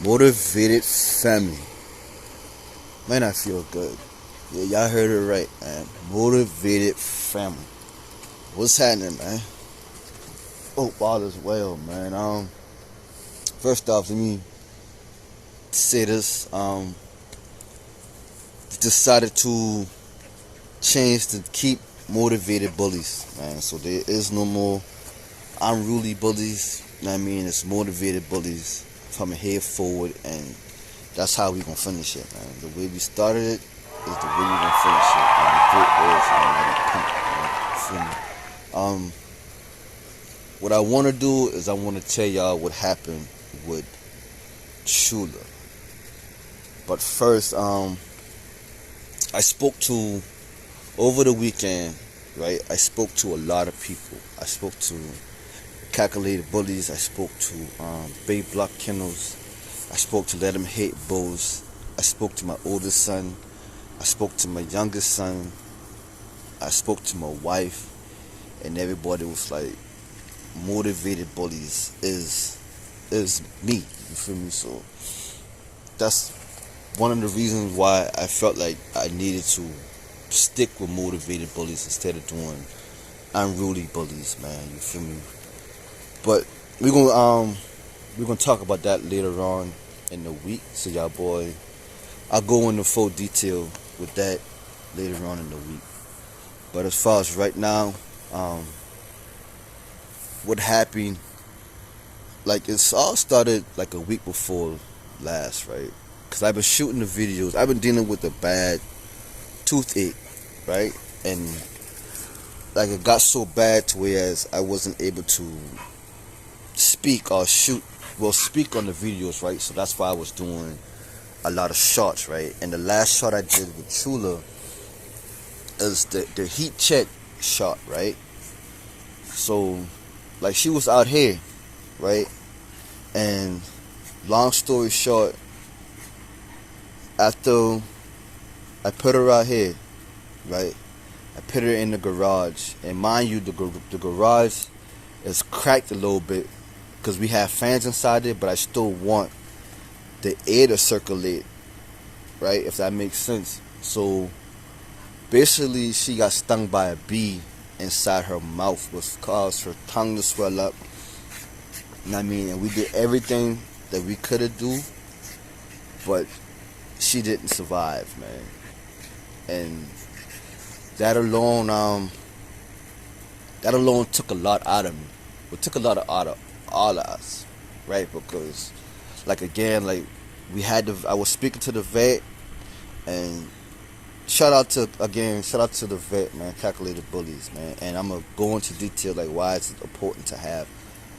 Motivated family. Man, I feel good. Yeah, y'all heard it right, man. Motivated family. What's happening, man? Hope all is well, man. First off, let me say this. Decided to change to keep motivated bullies, man. So there is no more unruly bullies. You know what I mean? It's motivated bullies coming head forward, and that's how we gonna finish it, man. The way we started it is the way we gonna finish it. Man. Great words, man. What I want to do is I want to tell y'all what happened with Chula. But first, I spoke to over the weekend, right? I spoke to a lot of people. I spoke to calculated bullies. I spoke to Bay Block Kennels. I spoke to Let 'em Hate Bulls. I spoke to my oldest son. I spoke to my youngest son. I spoke to my wife, and everybody was like, motivated bullies is me. You feel me? So that's one of the reasons why I felt like I needed to stick with motivated bullies instead of doing unruly bullies, man. You feel me? But we're gonna talk about that later on in the week. So y'all boy, I'll go into full detail with that later on in the week. But as far as right now, what happened, like it's all started like a week before last, right? Because I've been shooting the videos. I've been dealing with a bad toothache, right? And like it got so bad to whereas I wasn't able to speak or speak on the videos, right? So that's why I was doing a lot of shots, right? And the last shot I did with Chula is the heat check shot, right? So like she was out here, right? And long story short, after I put her out here, right? I put her in the garage, and mind you, the garage is cracked a little bit because we have fans inside it, but I still want the air to circulate, right? If that makes sense. So basically, she got stung by a bee inside her mouth, which caused her tongue to swell up. You know what I mean? And we did everything that we could have do, but she didn't survive, man. And that alone took a lot out of me. It took a lot out of all of us, right? Because, like again, like I was speaking to the vet, and shout out to the vet, man. Calculated bullies, man. And I'm gonna go into detail like why it's important to have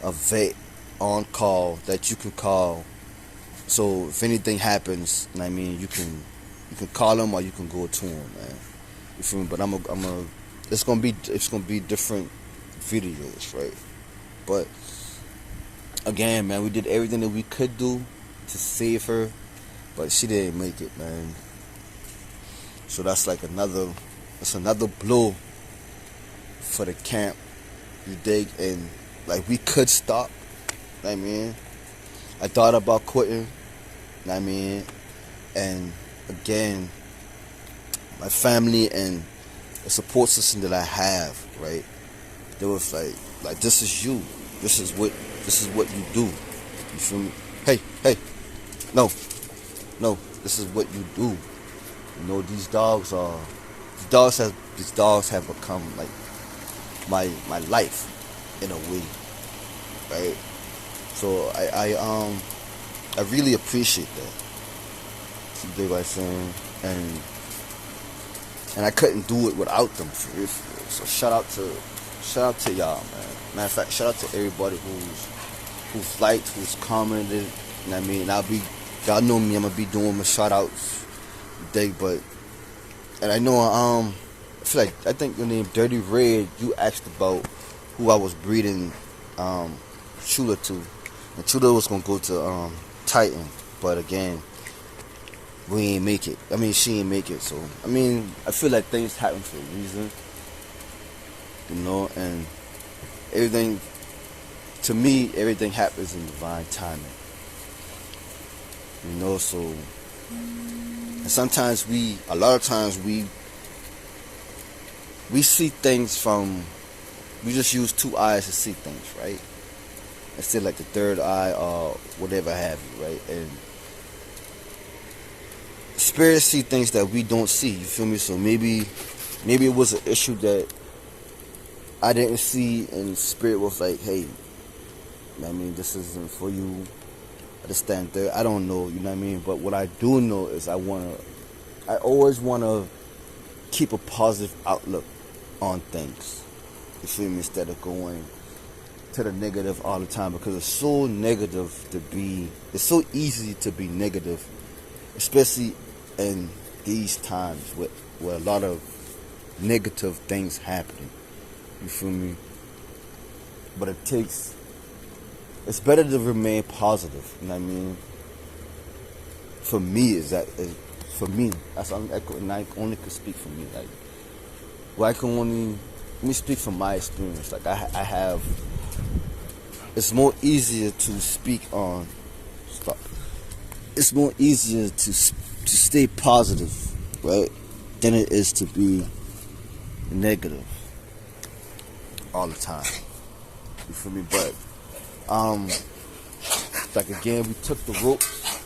a vet on call that you can call. So if anything happens, I mean, you can call him or you can go to him, man. You feel me? But it's gonna be different videos, right? But again, man, we did everything that we could do to save her, but she didn't make it, man. So that's like another blow for the camp. You dig? And like we could stop. I mean, I thought about quitting. I mean, and again, my family and the support system that I have, right? They was like this is you. This is what you do. You feel me? Hey, no, this is what you do. You know, these dogs have become like my life in a way, right? So I really appreciate that. You dig what I'm saying? And I couldn't do it without them for real. So shout out to y'all, man. Matter of fact, shout out to everybody who's liked, who's commented. You know what I mean? Y'all know me. I'm gonna be doing my shout outs today, and I know I think your name Dirty Red. You asked about who I was breeding Chula to, and Chula was gonna go to Titan, but again, we ain't make it. I mean, she ain't make it. So I mean, I feel like things happen for a reason, you know, and everything happens in divine timing. So and sometimes a lot of times we see things we just use two eyes to see things, right? Instead of like the third eye or whatever have you, right? And spirits see things that we don't see, you feel me? So maybe it was an issue that I didn't see, and spirit was like, hey, this isn't for you. I just stand there. I don't know, you know what I mean? But what I do know is I always wanna keep a positive outlook on things. You feel me? Instead of going to the negative all the time, because it's so it's so easy to be negative, especially in these times with a lot of negative things happening. You feel me? But it's better to remain positive, you know what I mean? For me, for me, that's I only can speak for me. Like, let me speak from my experience. Like, I have, it's more easier to speak on, it's more easier to stay positive, right, than it is to be negative all the time. You feel me? But like again, we took the ropes.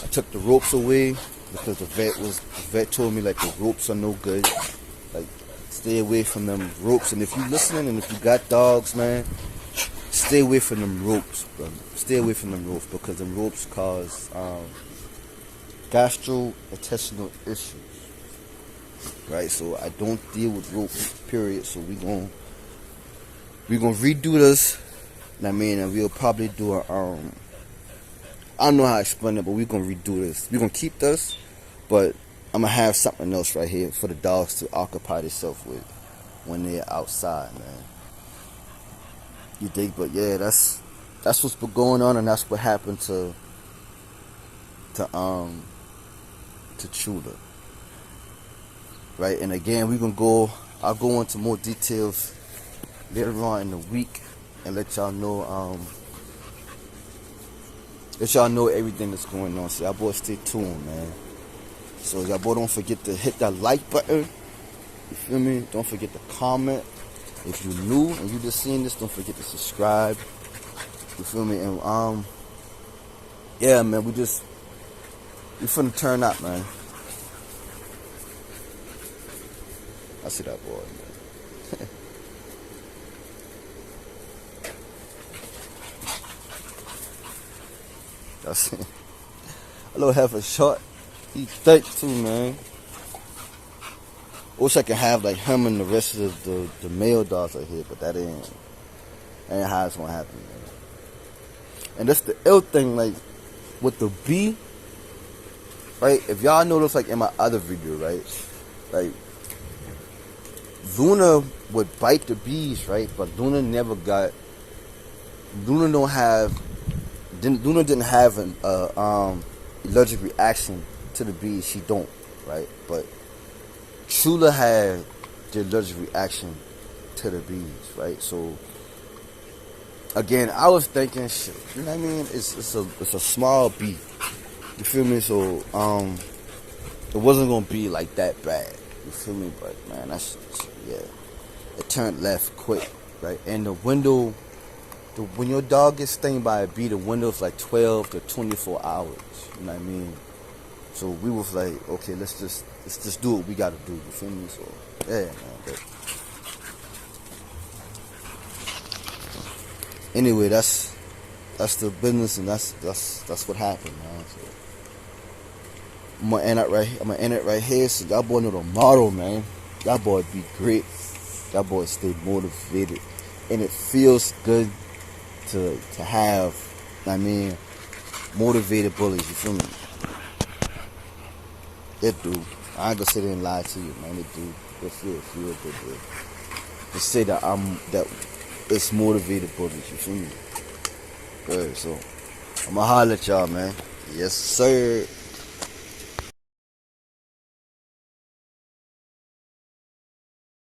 I took the ropes away because the vet told me like the ropes are no good. Like, stay away from them ropes. And if you listening and if you got dogs, man, stay away from them ropes, bro. Stay away from them ropes, because them ropes cause gastrointestinal issues. Right? So I don't deal with ropes, period. So we gonna redo this. And we'll probably do I don't know how to explain it, but we're gonna redo this. We're gonna keep this, but I'm gonna have something else right here for the dogs to occupy themselves with when they're outside, man. You dig? But yeah, that's what's been going on, and that's what happened to Chula. Right? And again, I'll go into more details later on in the week and let y'all know everything that's going on. So y'all boys stay tuned, man. So y'all boy, don't forget to hit that like button. You feel me? Don't forget to comment. If you're new and you just seeing this, don't forget to subscribe. You feel me? And yeah, man, we finna turn up, man. I see that boy, man. That's it. A little heifer short. He thick too, man. Wish I could have like him and the rest of the male dogs right here, but that ain't how it's gonna happen, man. And that's the ill thing, like with the bee, right? If y'all notice, like in my other video, right, like Luna would bite the bees, right? But Luna didn't have an allergic reaction to the bees. She don't, right? But Chula had the allergic reaction to the bees, right? So again, I was thinking, shit, you know what I mean? It's a small bee. You feel me? So it wasn't gonna be like that bad. You feel me? But man, it turned left quick, right? And the window. When your dog gets stung by a bee, the window is like 12 to 24 hours. You know what I mean? So we was like, okay, let's just do what we gotta do. You feel me? So yeah, man. But anyway, that's the business, and that's what happened, man. So I'm gonna end it right here. So y'all boy know the motto, man. Y'all boy be great. Y'all boy stay motivated, and it feels good to have, motivated bullies. You feel me? It do. I ain't gonna sit there and lie to you, man. It do. It feel good, bro. Just say that it's motivated bullies. You feel me? Good. So I'm gonna holler at y'all, man. Yes, sir.